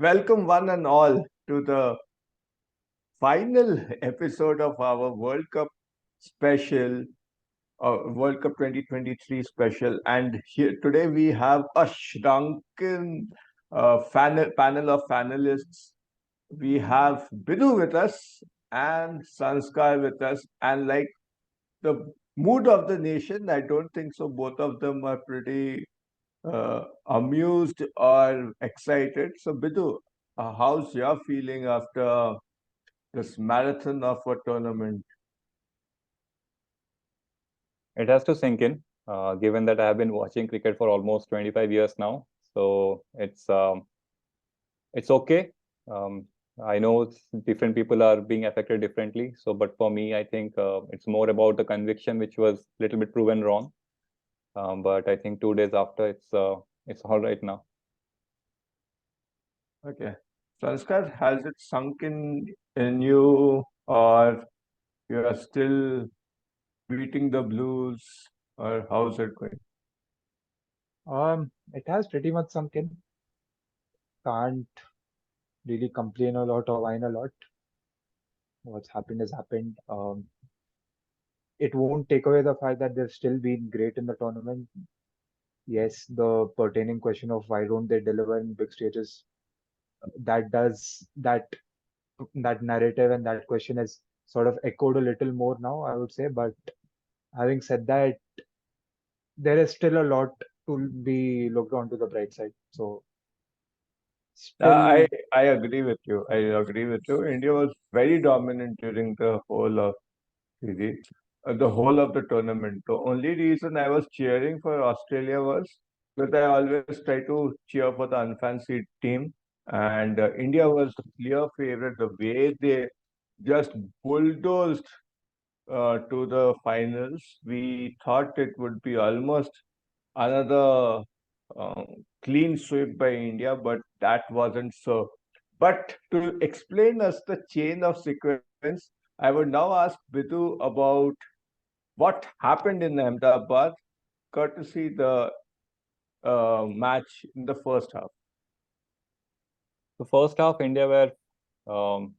Welcome one and all to the final episode of our World Cup special, World Cup 2023 special. And here today we have a shrunken panel of panelists. We have Bidhu with us and Sanskar with us. And like the mood of the nation, I don't think so. Both of them are pretty amused or excited. So, Bidhu, how's your feeling after this marathon of a tournament? It has to sink in, given that I have been watching cricket for almost 25 years now. So it's okay. Um, I know different people are being affected differently. So, but for me, I think it's more about the conviction, which was a little bit proven wrong. But I think 2 days after, it's all right now. Okay. Sanskar, has it sunk in you, or you are still beating the blues, or how's it going? It has pretty much sunk in. Can't really complain a lot or whine a lot. What's happened has happened. It won't take away the fact that they've still been great in the tournament. Yes, the pertaining question of why don't they deliver in big stages, that does that narrative and that question has sort of echoed a little more now, I would say. But having said that, there is still a lot to be looked onto the bright side. So Uh, I still, I agree with you. I agree with you. India was very dominant during the whole of the whole of the tournament. The only reason I was cheering for Australia was because I always try to cheer for the unfancied team, and India was the clear favorite. The way they just bulldozed to the finals, we thought it would be almost another uh, clean sweep by India, but that wasn't so. But to explain us the chain of sequence, I would now ask Bidhu about what happened in Ahmedabad, courtesy the match in the first half. The first half, India were um,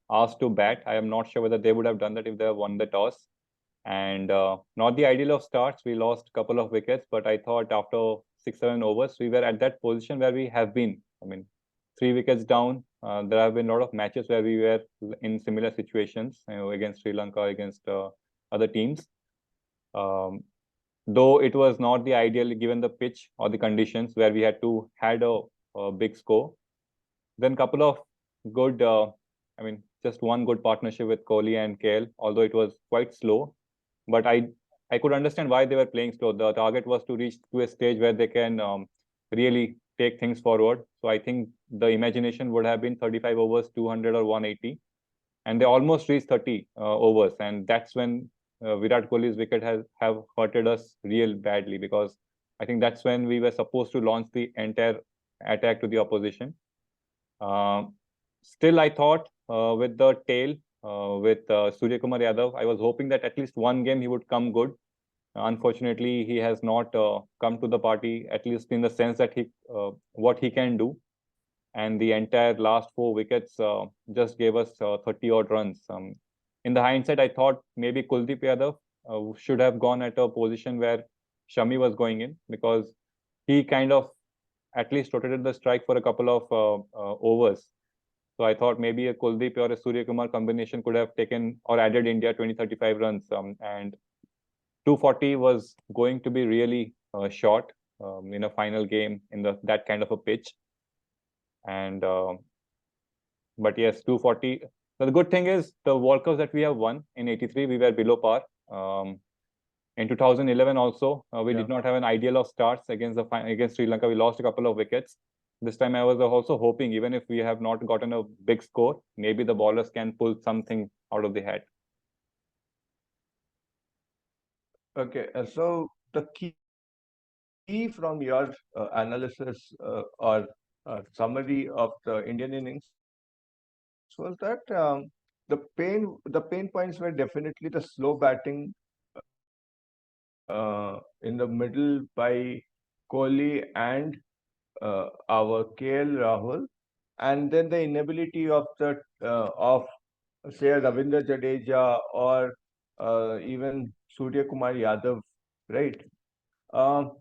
asked to bat. I am not sure whether they would have done that if they have won the toss. And not the ideal of starts. We lost a couple of wickets, but I thought after 6, 7 overs, we were at that position where we have been. I mean, 3 wickets down. There have been a lot of matches where we were in similar situations, against Sri Lanka, against other teams. Um, though it was not the ideal given the pitch or the conditions where we had to had a big score. Then couple of good, just one good partnership with Kohli and KL, although it was quite slow. But I could understand why they were playing slow. The target was to reach to a stage where they can really take things forward. So I think the imagination would have been 35 overs, 200 or 180, and they almost reached 30 overs, and that's when Virat Kohli's wicket has have hurted us real badly, because I think that's when we were supposed to launch the entire attack to the opposition. Um, Still, I thought with the tail, with Surya Kumar Yadav, I was hoping that at least one game he would come good. Unfortunately, he has not come to the party, at least in the sense that he what he can do. And the entire last 4 wickets just gave us 30 odd runs. In the hindsight, I thought maybe Kuldeep Yadav should have gone at a position where Shami was going in, because he kind of at least rotated the strike for a couple of overs. So I thought maybe a Kuldeep or a Surya Kumar combination could have taken or added India 20, 35 runs. And 240 was going to be really short in a final game in that kind of a pitch. And but yes, 240. So the good thing is the World Cups that we have won in '83, we were below par. In 2011 also, we Yeah. did not have an ideal of starts against Sri Lanka. We lost a couple of wickets. This time I was also hoping, even if we have not gotten a big score, maybe the bowlers can pull something out of the hat. Okay. So the key from your analysis or summary of the Indian innings was that the pain points were definitely the slow batting in the middle by Kohli and our KL Rahul, and then the inability of say Ravindra Jadeja or even Surya Kumar Yadav, right? Um,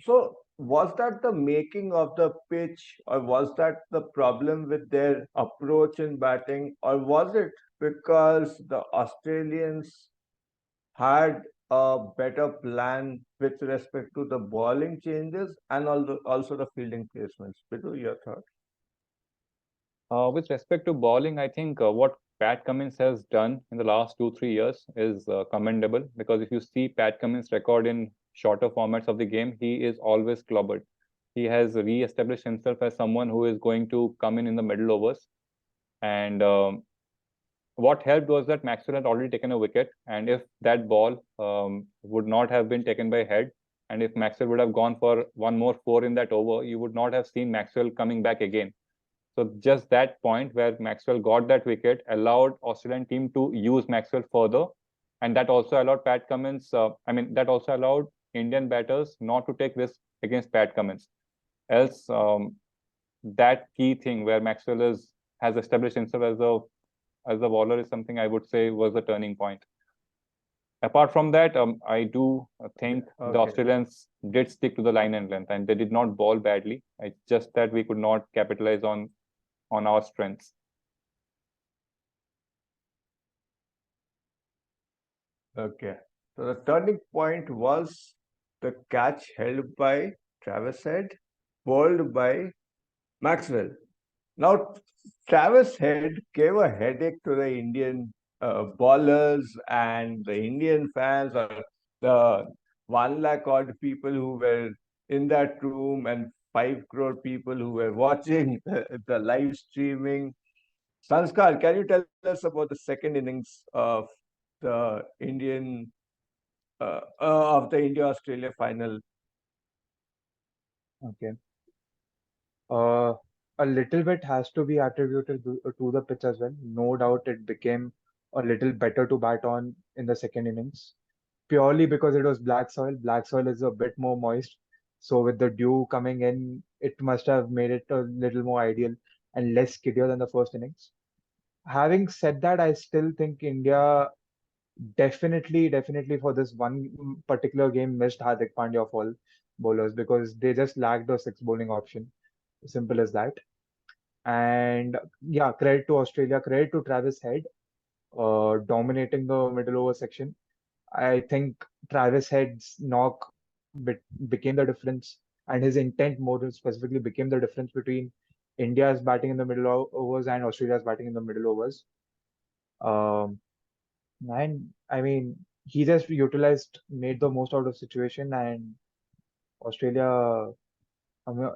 so was that the making of the pitch, or was that the problem with their approach in batting, or was it because the Australians had a better plan with respect to the bowling changes and also the fielding placements? Bidhu, your thought? With respect to bowling, I think what Pat Cummins has done in the last 2 3 years is commendable, because if you see Pat Cummins' record in shorter formats of the game, he is always clobbered. He has re-established himself as someone who is going to come in the middle overs. And what helped was that Maxwell had already taken a wicket, and if that ball would not have been taken by head, and if Maxwell would have gone for one more four in that over, you would not have seen Maxwell coming back again. So just that point where Maxwell got that wicket allowed Australian team to use Maxwell further, and that also allowed Pat Cummins. That also allowed Indian batters not to take risk against Pat Cummins. Else, that key thing where Maxwell has established himself as a bowler is something I would say was a turning point. Apart from that, I do think the Australians did stick to the line and length, and they did not bowl badly. It's just that we could not capitalize on our strengths. Okay. So the turning point was the catch held by Travis Head, bowled by Maxwell. Now, Travis Head gave a headache to the Indian bowlers and the Indian fans, or the 1 lakh odd people who were in that room, and 5 crore people who were watching the live streaming. Sanskar, can you tell us about the second innings the of the India Australia final? Okay. A little bit has to be attributed to the pitch as well. No doubt it became a little better to bat on in the second innings, purely because it was black soil. Black soil is a bit more moist. So with the dew coming in, it must have made it a little more ideal and less skiddier than the first innings. Having said that, I still think India definitely for this one particular game missed Hardik Pandya of all bowlers, because they just lacked a six bowling option. Simple as that. And yeah, credit to Australia, credit to Travis Head, dominating the middle over section. I think Travis Head's knock became the difference, and his intent more specifically became the difference between India's batting in the middle overs and Australia's batting in the middle overs. Um, and I mean, he just made the most out of situation, and Australia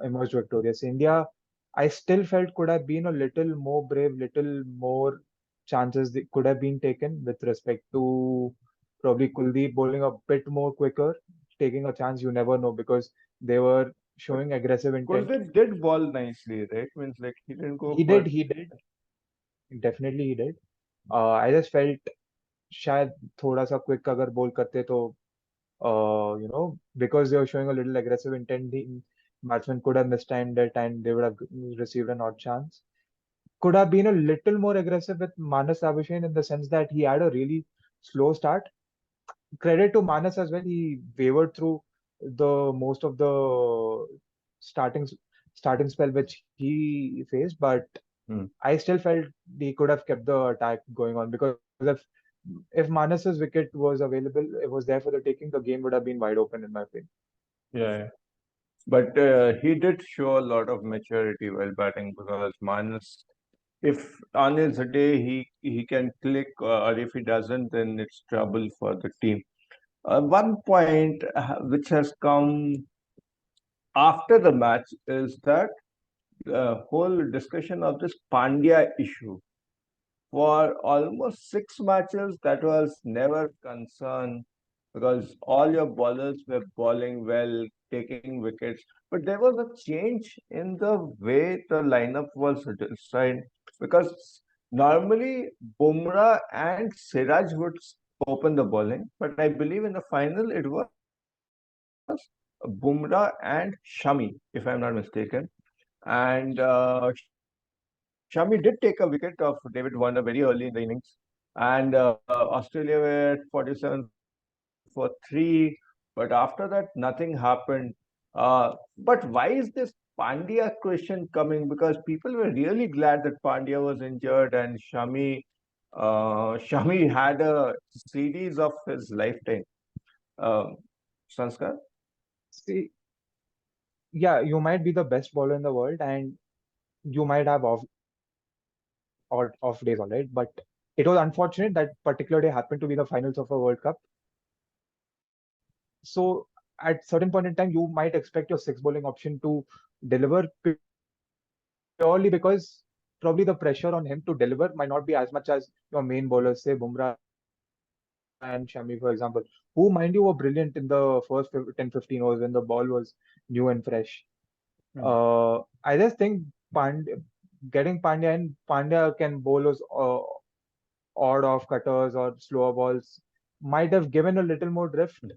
emerged victorious. India, I still felt could have been a little more brave, little more chances that could have been taken with respect to probably Kuldeep bowling a bit more quicker, taking a chance. You never know, because they were But showing aggressive intent. Kuldeep did ball nicely, right? Means like he didn't go He for. did, he did, definitely he did. I just felt शायद थोड़ा सा quick अगर बोल करते तो because they were showing a little aggressive intent, the batsman could have mistimed it and they would have received an odd chance. Could have been a little more aggressive with Manas Labuschagne in the sense that he had a really slow start. Credit to Manas as well. He wavered through the most of the starting starting spell which he faced, but Hmm. I still felt he could have kept the attack going on, because if Manas's wicket was available, it was there for the taking, the game would have been wide open in my opinion. Yeah. But he did show a lot of maturity while batting, because Manas, if on his day he can click, or if he doesn't, then it's trouble for the team. One point which has come after the match is that the whole discussion of this Pandya issue. For almost 6 matches, that was never concern, because all your bowlers were bowling well, taking wickets. But there was a change in the way the lineup was designed, because normally Bumrah and Siraj would open the bowling, but I believe in the final it was Bumrah and Shami, if I'm not mistaken. And Shami Shami did take a wicket of David Warner very early in the innings, and Australia were at 47 for 3. But after that, nothing happened. But why is this Pandya question coming? Because people were really glad that Pandya was injured and Shami had a series of his lifetime. Um, Sanskar? See, yeah, you might be the best bowler in the world, and you might have off days, all right. But it was unfortunate that particular day happened to be the finals of a World Cup. So at certain point in time, you might expect your six bowling option to deliver purely because probably the pressure on him to deliver might not be as much as your main bowlers, say Bumrah and Shami, for example, who, mind you, were brilliant in the first 10, 15 overs when the ball was new and fresh. I just think getting Pandya in, Pandya can bowl those odd off cutters or slower balls, might have given a little more drift in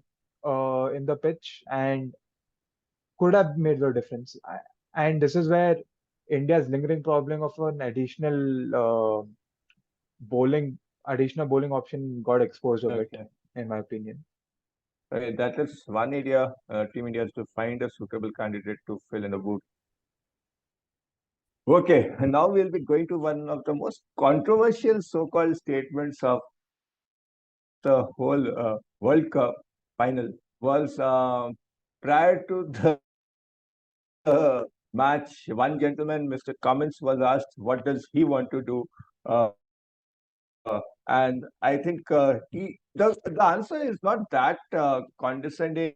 the pitch and could have made the difference. And this is where India's lingering problem of an bowling additional bowling option got exposed a bit, in my opinion. That is one area Team India has to find a suitable candidate to fill in the boot. Okay, and now we'll be going to one of the most controversial so-called statements of the whole World Cup final was prior to the match. One gentleman, Mr. Cummins, was asked what does he want to do, uh, and I think the answer is not that condescending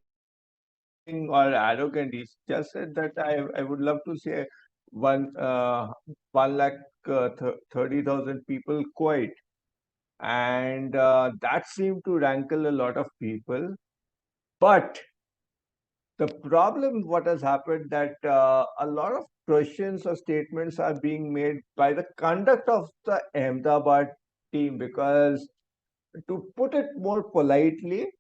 or arrogant. He just said that I would love to say one 1,30,000 people quite, and that seemed to rankle a lot of people. But the problem, what has happened, that a lot of questions or statements are being made by the conduct of the Ahmedabad team, because to put it more politely,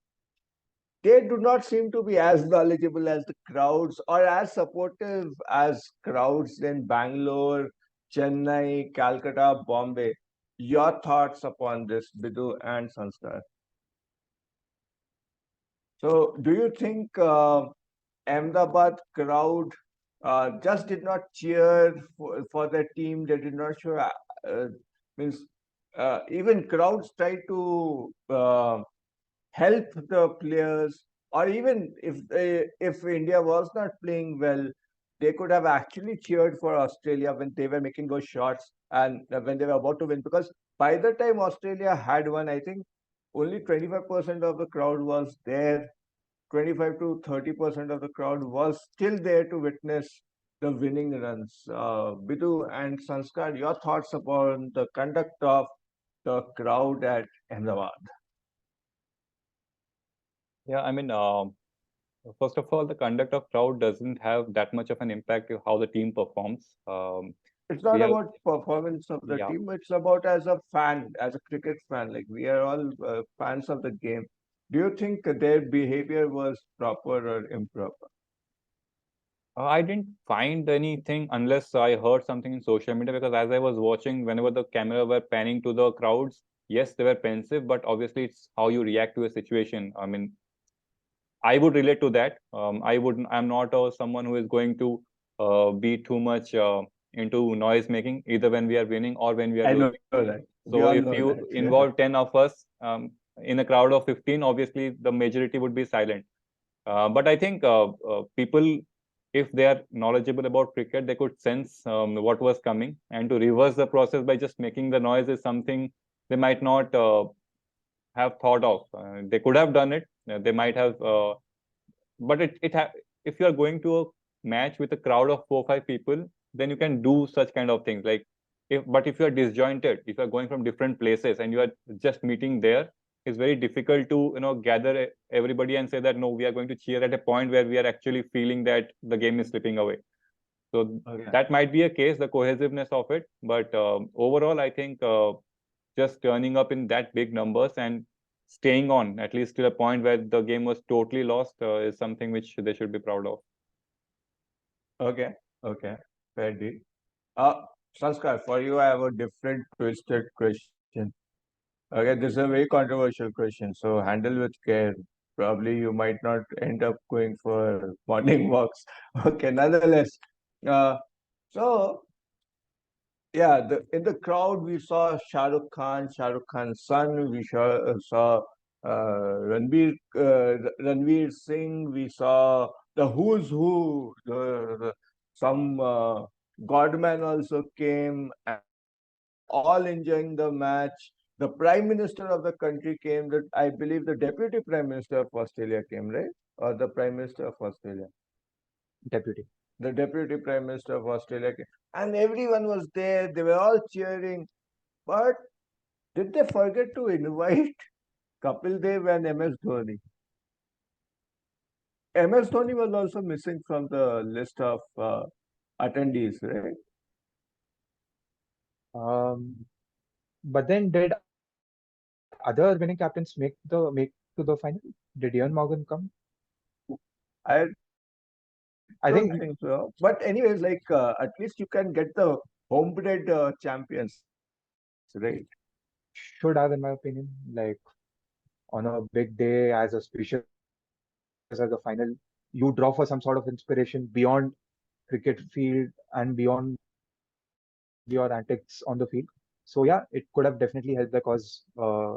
they do not seem to be as knowledgeable as the crowds or as supportive as crowds in Bangalore, Chennai, Calcutta, Bombay. Your thoughts upon this, Bidhu and Sanskar? So, do you think Ahmedabad crowd just did not cheer for their team? They did not show, means even crowds tried to help the players, or even if India was not playing well, they could have actually cheered for Australia when they were making those shots and when they were about to win. Because by the time Australia had won, I think only 25% of the crowd was there. 25 to 30% of the crowd was still there to witness the winning runs. Bidhu and Sanskar, your thoughts upon the conduct of the crowd at Ahmedabad? Yeah, I mean, first of all, the conduct of crowd doesn't have that much of an impact on how the team performs. It's not we are- about performance of the Yeah. team. It's about as a fan, as a cricket fan. Like we are all fans of the game. Do you think their behavior was proper or improper? I didn't find anything unless I heard something in social media, because as I was watching, whenever the camera were panning to the crowds, yes, they were pensive, but obviously it's how you react to a situation. I mean, I would relate to that. I'm not someone who is going to be too much into noise making, either when we are winning or when we are I know losing. that. So if you involve 10 of us in a crowd of 15, obviously the majority would be silent. But I think people, if they are knowledgeable about cricket, they could sense what was coming, and to reverse the process by just making the noise is something they might not have thought of. They could have done it. They might have, but if you are going to a match with a crowd of 4 or 5 people, then you can do such kind of things. Like if you are disjointed, if you are going from different places and you are just meeting there, it's very difficult to gather everybody and say that no, we are going to cheer at a point where we are actually feeling that the game is slipping away. So that might be a case, the cohesiveness of it. But overall, I think just turning up in that big numbers and staying on at least to the point where the game was totally lost is something which they should be proud of. Okay, fair deal. Sanskar, for you, I have a different twisted question. Okay, this is a very controversial question, so handle with care. Probably you might not end up going for morning walks. Okay, nonetheless. Uh, so yeah, in the crowd we saw Shah Rukh Khan's son. We saw Ranveer Singh. We saw the who's who. Some Godman also came, all enjoying the match. The Prime Minister of the country came. That I believe the Deputy Prime Minister of Australia came, right? Or the Prime Minister of Australia. Deputy. The Deputy Prime Minister of Australia came. And everyone was there. They were all cheering. But did they forget to invite Kapil Dev and MS Dhoni? MS Dhoni was also missing from the list of attendees, right? But then did other winning captains make to the final? Did Ian Morgan come? I I don't think think so. But anyways, like at least you can get the homebred champions, right? should have, in my opinion, like on a big day as auspicious as a final, you draw for some sort of inspiration beyond cricket field and beyond your antics on the field. So yeah, it could have definitely helped the cause,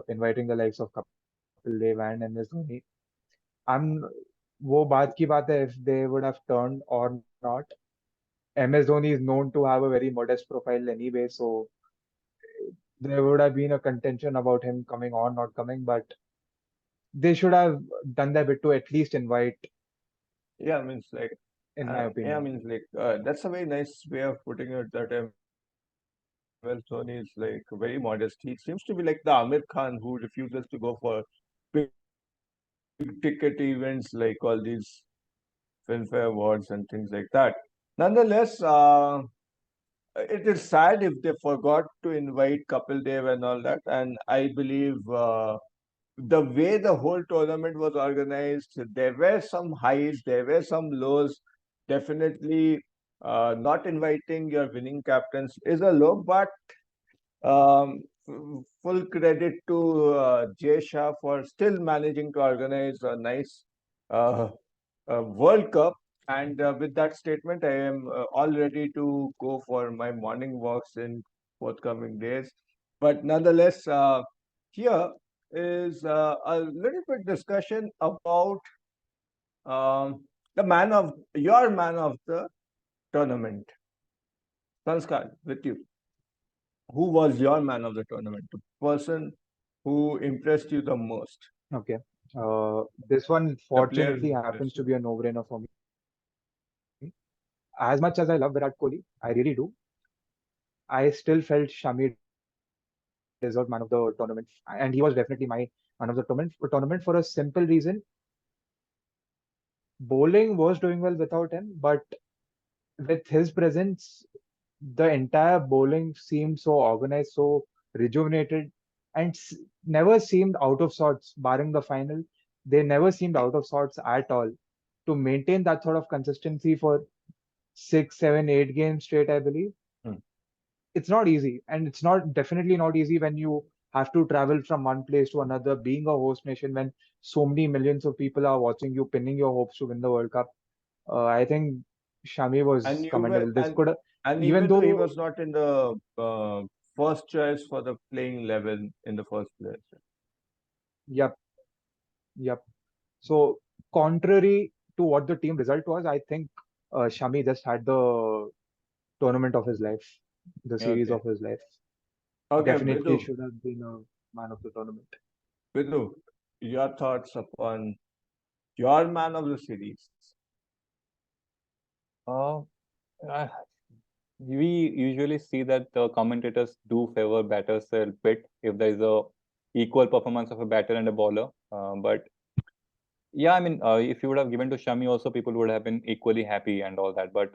inviting the likes of Kapil Dev and MS Dhoni. I'm वो बात की बात है if they would have turned or not. MS Dhoni is known to have a very modest profile anyway, so there would have been a contention about him coming on, not coming, but they should have done their bit to at least invite, Yeah, means like in my yeah, opinion. means like that's a very nice way of putting it. That MS Dhoni is like very modest. He seems to be like the Amir Khan who refuses to go for big ticket events like all these Filmfare Awards and things like that. Nonetheless, it is sad if they forgot to invite Kapil Dev and all that. And I believe the way the whole tournament was organized, there were some highs, there were some lows. Definitely, not inviting your winning captains is a low, but full credit to Jay Shah for still managing to organize a nice uh, World Cup. And with that statement, I am all ready to go for my morning walks in forthcoming days. But nonetheless, here is a little bit discussion about the man of your man of the tournament. Sanskar, with you. Who was your man of the tournament? The person who impressed you the most? Okay. This one The player fortunately who happens impressed to you. be a no-brainer for me. As much as I love Virat Kohli, I really do. I still felt Shami deserved man of the tournament, and he was definitely my man of the tournament for a simple reason. Bowling was doing well without him, but with his presence, the entire bowling seemed so organized, so rejuvenated, and never seemed out of sorts, barring the final. They never seemed out of sorts at all. To maintain that sort of consistency for 6, 7, 8 games straight, I believe, Hmm. it's not easy. And it's not definitely not easy when you have to travel from one place to another, being a host nation, when so many millions of people are watching you, pinning your hopes to win the World Cup. I think Shami And was you were, commendable. This could have, and even even though he though, was not in the first choice for the playing 11 in the first place. yep, yep. So, contrary to what the team result was, I think Shami just had the tournament of his life, the series Okay. of his life. Okay, Definitely should have been a man of the tournament. Bidhu, your thoughts upon your man of the series. Uh, uh, we usually see that the commentators do favor batters a bit if there is a equal performance of a batter and a bowler. But yeah, I mean, if you would have given to Shami also, people would have been equally happy and all that. But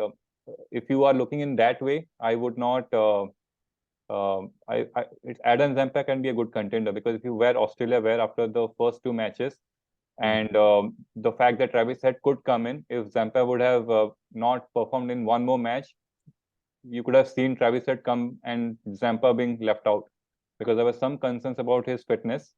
if you are looking in that way, I would not. Adam Zampa can be a good contender because if you were Australia were after the first two matches, and the fact that Travis Head could come in if Zampa would have not performed in one more match, you could have seen Travis had come and Zampa being left out because there were some concerns about his fitness.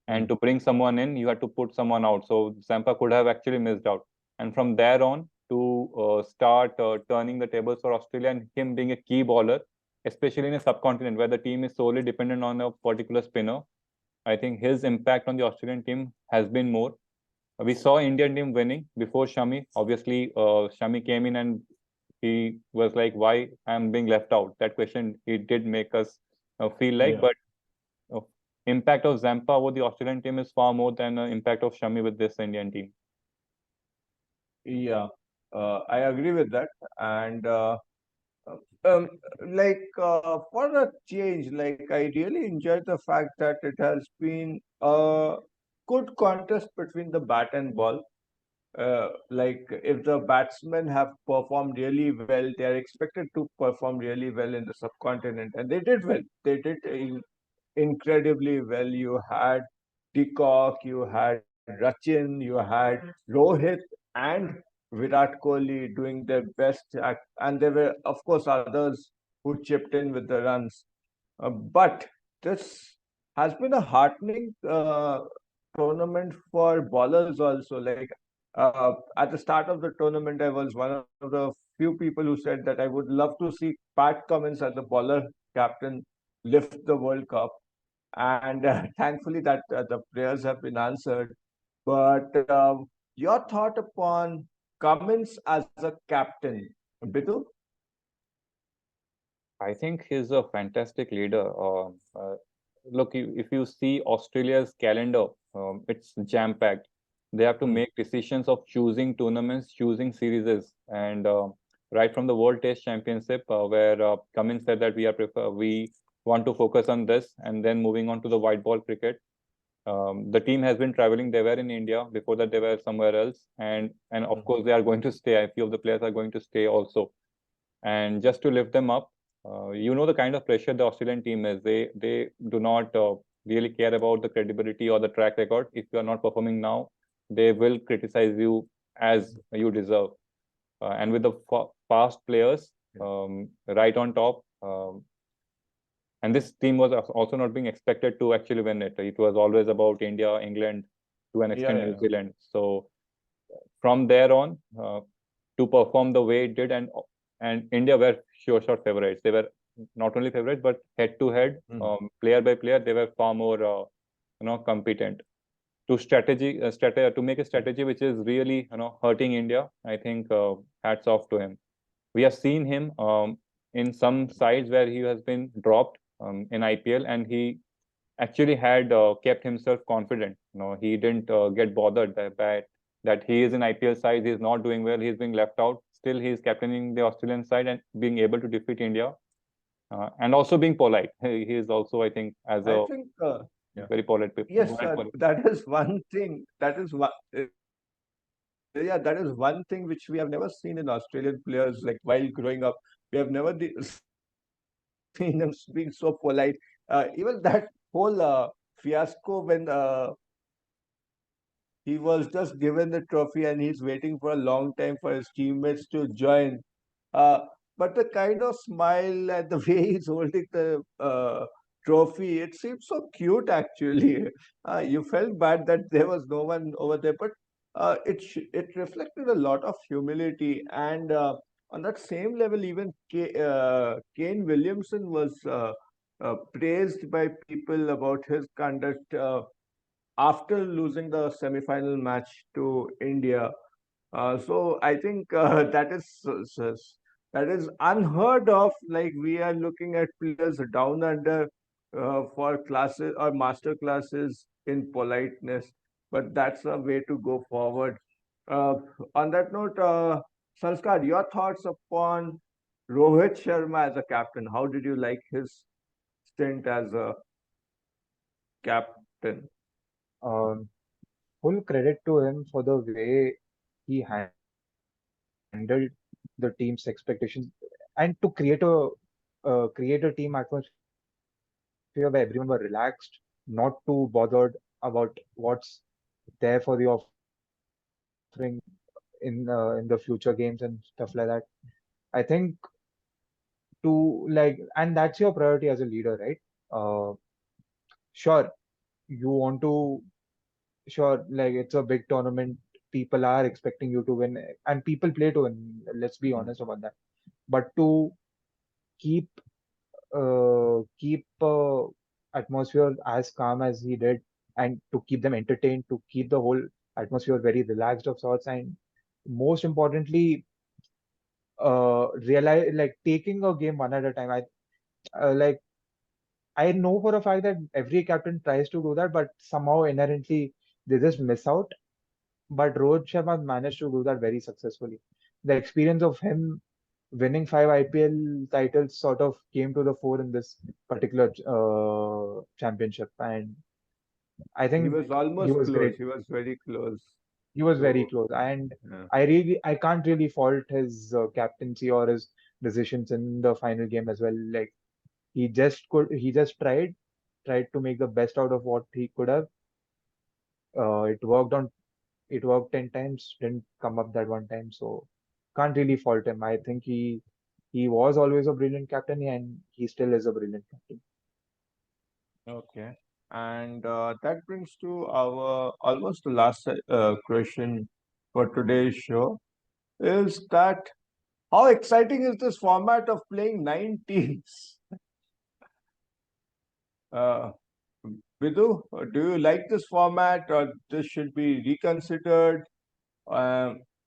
And to bring someone in, you had to put someone out. So Zampa could have actually missed out. And from there on, to start turning the tables for Australia and him being a key bowler, especially in a subcontinent where the team is solely dependent on a particular spinner, I think his impact on the Australian team has been more. We saw Indian team winning before Shami. Obviously, Shami came in and he was like, "Why I'm being left out?" That question he did make us feel like, Yeah. but impact of Zampa over the Australian team is far more than impact of Shami with this Indian team. Yeah, I agree with that. And um, for a change, like I really enjoyed the fact that it has been a good contest between the bat and ball. Like if the batsmen have performed really well, they are expected to perform really well in the subcontinent, and they did well. They did incredibly well. You had Peacock, you had Rachin, you had Rohit, and Virat Kohli doing their best. And there were, of course, others who chipped in with the runs. But this has been a heartening tournament for bowlers also. Like at the start of the tournament, I was one of the few people who said that I would love to see Pat Cummins as the bowler captain lift the World Cup. And thankfully, that the prayers have been answered. But your thought upon Cummins as a captain, Bidhu? I think he's a fantastic leader. Look, if you see Australia's calendar, it's jam-packed. They have to Hmm. make decisions of choosing tournaments, choosing series, and right from the World Test Championship, where Cummins said that we want to focus on this, and then moving on to the white ball cricket. The team has been traveling. They were in India before that. They were somewhere else, and of course they are going to stay. A few of the players are going to stay also, and just to lift them up. You know the kind of pressure the Australian team is. They do not really care about the credibility or the track record. If you are not performing now, they will criticize you as you deserve. And with the fast players right on top, and this team was also not being expected to actually win it. It was always about India, England, to an Yeah, extent New yeah. Zealand. So from there on, to perform the way it did, and India were sure shot favorites. They were not only favorites, but head to head, player by player, they were far more competent. To make a strategy which is really hurting India, I think hats off to him. We have seen him in some sides where he has been dropped in IPL, and he actually had kept himself confident. He didn't get bothered by that he is in IPL side, he's not doing well, he's being left out. Still, he's captaining the Australian side and being able to defeat India, and also being polite. He is also, I think, as I a think, yeah. very polite people. Yes, that is one thing. That is one. Yeah, that is one thing which we have never seen in Australian players. Like while growing up, we have never seen them being so polite. Even that whole fiasco when he was just given the trophy and he's waiting for a long time for his teammates to join. Uh, but the kind of smile and the way he's holding the trophy, it seems so cute actually. You felt bad that there was no one over there, but it reflected a lot of humility. And on that same level, even Kane Williamson was praised by people about his conduct after losing the semi-final match to India. So I think that is unheard of. Like we are looking at players down under for classes or master classes in politeness, but that's a way to go forward. Uh, on that note, Sanskar, your thoughts upon Rohit Sharma as a captain? How did you like his stint as a captain? Um, Full credit to him for the way he handled the team's expectations and to create a team atmosphere where everyone were relaxed, not too bothered about what's there for the offering in the future games and stuff like that. I think to like, and that's your priority as a leader, right? Sure, you want to, sure, like it's a big tournament. People are expecting you to win, and people play to win. Let's be honest about that. But to keep atmosphere as calm as he did, and to keep them entertained, to keep the whole atmosphere very relaxed of sorts, and most importantly, realize like taking a game one at a time. Like I know for a fact that every captain tries to do that, but somehow inherently they just miss out. But Rohit Sharma managed to do that very successfully. The experience of him winning 5 IPL titles sort of came to the fore in this particular championship, and I He think was he almost was close. great. He was very close He was very to. close, and Yeah. I can't really fault his captaincy or his decisions in the final game as well. Like he just tried to make the best out of what he could have. It worked on it worked 10 times, didn't come up that one time, so can't really fault him. I think he was always a brilliant captain, and he still is a brilliant captain. Okay. And that brings to our almost the last question for today's show is that how exciting is this format of playing 9 teams? Uh, Vidhu, do you like this format or this should be reconsidered?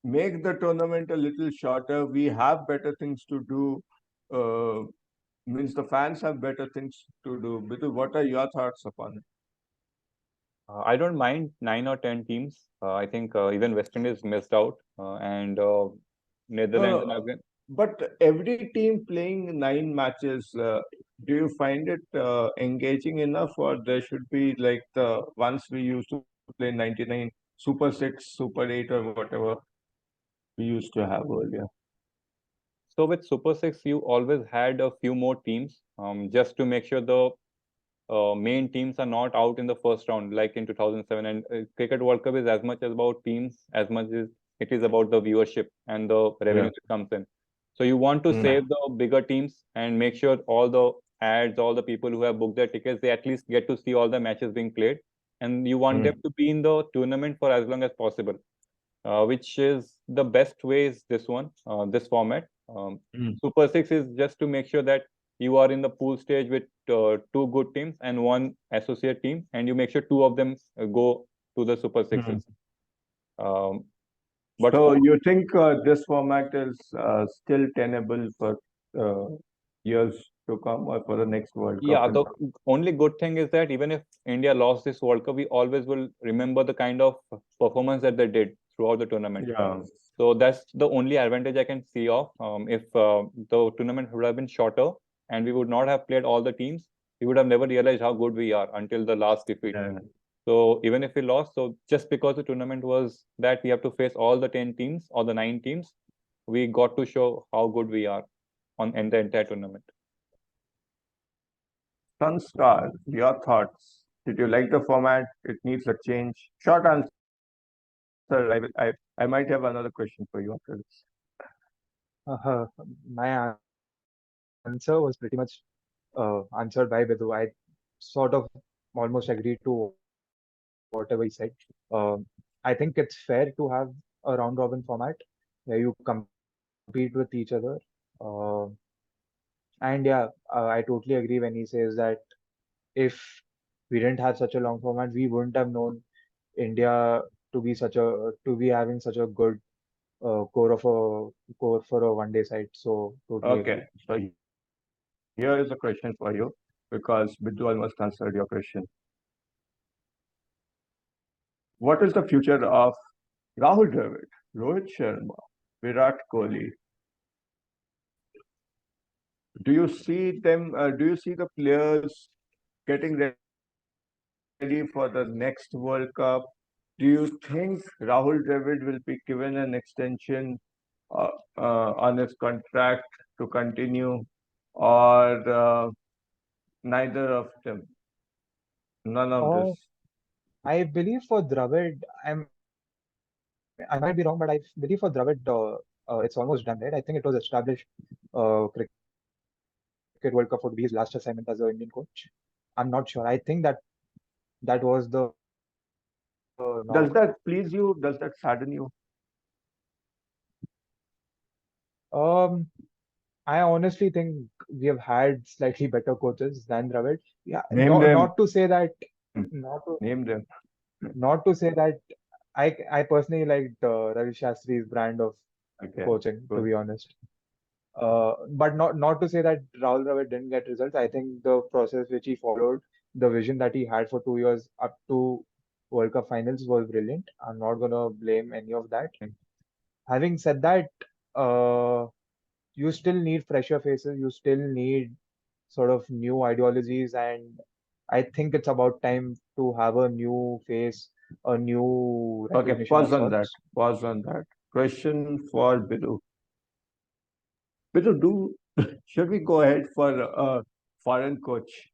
Make the tournament a little shorter. We have better things to do. Means the fans have better things to do. Vidhu, what are your thoughts upon it? I don't mind 9 or 10 teams. I think even West Indies missed out, and Netherlands and No, Afghan. but every team playing 9 matches, do you find it engaging enough, or there should be like the ones we used to play 99, Super 6, Super 8, or whatever we used to have earlier? So with Super Six, you always had a few more teams, just to make sure the main teams are not out in the first round, like in 2007. And Cricket World Cup is as much about teams as much as it is about the viewership and the revenue Yeah. that comes in. So you want to Mm. save the bigger teams and make sure all the ads, all the people who have booked their tickets, they at least get to see all the matches being played. And you want them Mm. to be in the tournament for as long as possible, which is the best way is this one, this format. Mm. Super Six is just to make sure that you are in the pool stage with two good teams and one associate team, and you make sure two of them go to the Super Mm. Sixes. Um, but So for you think this format is still tenable for uh, years to come or for the next World Cup? Yeah, the only good thing is that even if India lost this World Cup, we always will remember the kind of performance that they did throughout the tournament. Yeah. So that's the only advantage I can see of. If the tournament would have been shorter and we would not have played all the teams, we would have never realized how good we are until the last defeat. Yeah. So even if we lost, so just because the tournament was that we have to face all the 10 teams or the 9 teams, we got to show how good we are on in the entire tournament. Sanskar, your thoughts? Did you like the format? It needs a change. Short answer. I might have another question for you after this. My answer was pretty much answered by Vidhu. I sort of almost agreed to whatever he said. I think it's fair to have a round robin format where you compete with each other. Uh, and yeah, I totally agree when he says that if we didn't have such a long format, we wouldn't have known India to be having such a good core for a one day side. So totally agree. Okay, so here is a question for you because Biddu almost answered your question. What is the future of Rahul Dravid, Rohit Sharma, Virat Kohli? Do you see them? Do you see the players getting ready for the next World Cup? Do you think Rahul Dravid will be given an extension on his contract to continue, or neither of them? None of Uh, this. I believe for Dravid, I might be wrong, but I believe for Dravid, it's almost done, right? I think it was established cricket Cricket World Cup would be his last assignment as an Indian coach. I'm not sure. I think that was the knock. Does that please you? Does that sadden you? Um, I honestly think we have had slightly better coaches than Dravid. Yeah, Name them. not to say that, not to, Name them. not to say that I personally liked Ravi Shastri's brand of Okay. coaching, to Good. be honest. But not to say that Rahul Dravid didn't get results. I think the process which he followed, the vision that he had for 2 years up to World Cup finals was brilliant. I'm not gonna blame any of that. Having said that, uh, you still need fresher faces. You still need sort of new ideologies, and I think it's about time to have a new face, a new Okay. recognition of Pause on that. sorts. Pause on that. Question for Bidhu. Bidhu, should we go ahead for a foreign coach?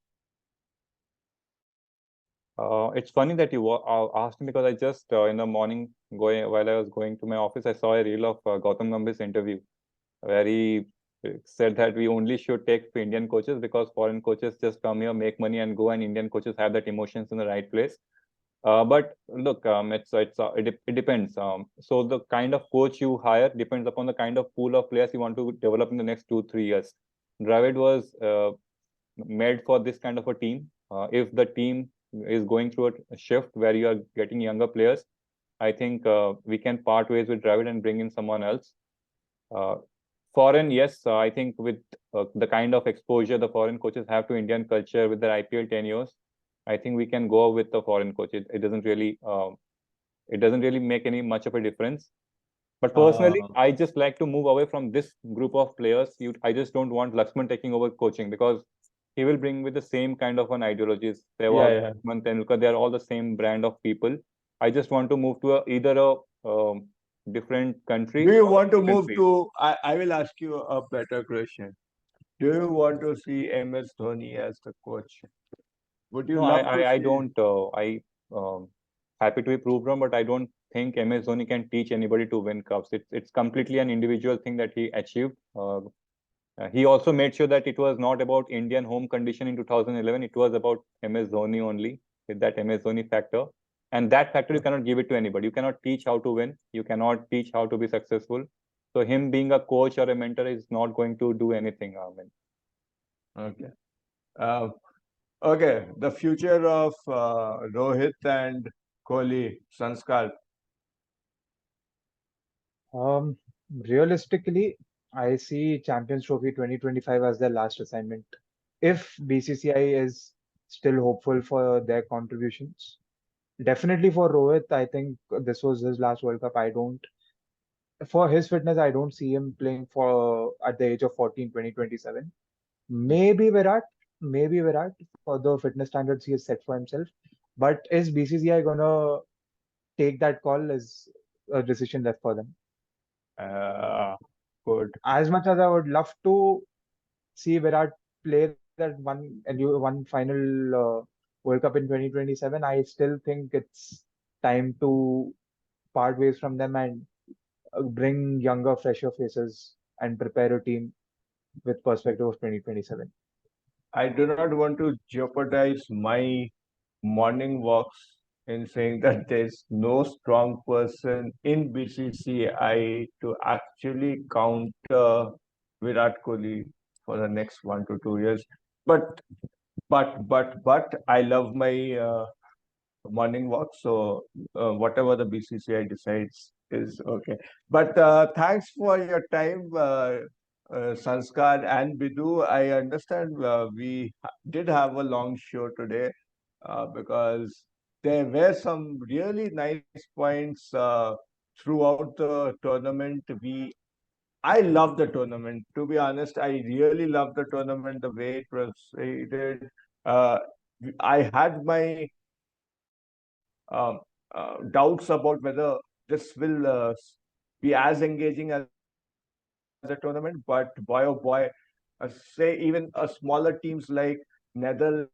It's funny that you asked me, because I just in the morning, while I was going to my office, I saw a reel of Gautam Gambhir's interview where he said that we only should take Indian coaches because foreign coaches just come here, make money and go, and Indian coaches have that emotions in the right place. But look, it depends. So the kind of coach you hire depends upon the kind of pool of players you want to develop in the next 2-3 years. Dravid was made for this kind of a team. If the team is going through a shift where you are getting younger players, I think we can part ways with Dravid and bring in someone else. Foreign, yes, I think with the kind of exposure the foreign coaches have to Indian culture with their IPL tenures, I think we can go with the foreign coach. It doesn't really make any much of a difference. But personally, I just like to move away from this group of players. I just don't want Lakshman taking over coaching, because he will bring with the same kind of an ideologies. Yeah. Lakshman, Tendulkar, they are all the same brand of people. I just want to move to either a different country. Do you or want to different move field. to? I will ask you a better question. Do you want to see MS Dhoni as the coach? Would you No, love to I see? don't. Happy to be proved wrong, but I don't think MS Dhoni can teach anybody to win cups. It's completely an individual thing that he achieved. He also made sure that it was not about Indian home condition in 2011. It was about MS Dhoni only, with that MS Dhoni factor. And that factor you cannot give it to anybody. You cannot teach how to win. You cannot teach how to be successful. So him being a coach or a mentor is not going to do anything. Okay. Uh, okay. The future of Rohit and Kohli, Sanskar. Um, Realistically, I see Champions Trophy 2025 as their last assignment. If BCCI is still hopeful for their contributions, definitely for Rohit, I think this was his last World Cup. For his fitness, I don't see him playing for at the age of 14, 2027. Maybe Virat for the fitness standards he has set for himself. But is BCCI gonna take that call is a decision left for them. Uh, Good. As much as I would love to see Virat play that one final World Cup in 2027, I still think it's time to part ways from them and bring younger, fresher faces and prepare a team with perspective of 2027. I do not want to jeopardize my morning walks in saying that there's no strong person in BCCI to actually counter Virat Kohli for the next 1 to 2 years. But I love my morning walk. So whatever the BCCI decides is okay. But thanks for your time, Sanskar and Bidhu. I understand did have a long show today because there were some really nice points throughout the tournament. I love the tournament. To be honest, I really love the tournament, the way it proceeded. Uh, I had my doubts about whether this will be as engaging as a tournament. But boy, oh boy, say even smaller teams like Netherlands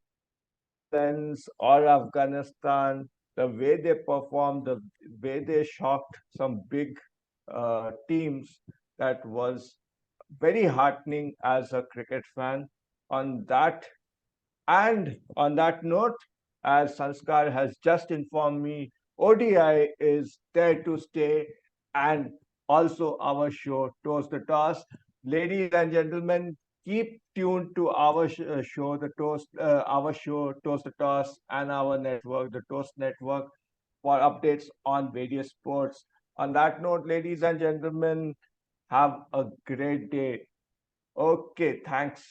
or Afghanistan, the way they performed, the way they shocked some big teams, that was very heartening as a cricket fan. on that. And on that note, as Sanskar has just informed me, ODI is there to stay, and also our show, Toast the Toss. Ladies and gentlemen, keep tuned to our show, Toast the Toss, and our network, the Toast Network, for updates on various sports. On that note, ladies and gentlemen, have a great day. Okay, thanks.